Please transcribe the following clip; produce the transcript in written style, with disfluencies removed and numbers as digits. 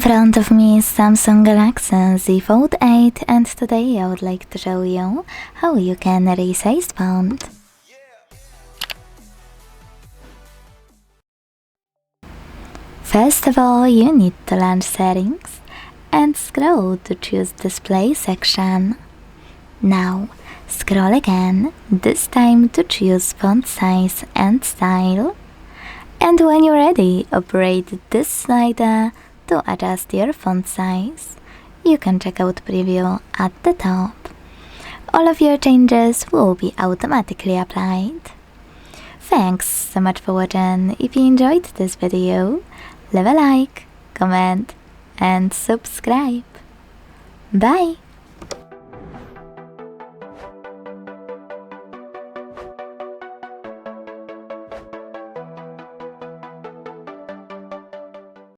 front of me is Samsung Galaxy Z Fold 8 and today I would like to show you how you can resize font. First of all, you need to launch settings and scroll to choose display section. Now scroll again, this time to choose font size and style. And when you're ready, operate this slider to adjust your font size. You can check out preview at the top. All of your changes will be automatically applied. Thanks so much for watching. If you enjoyed this video, leave a like, comment and subscribe. Bye!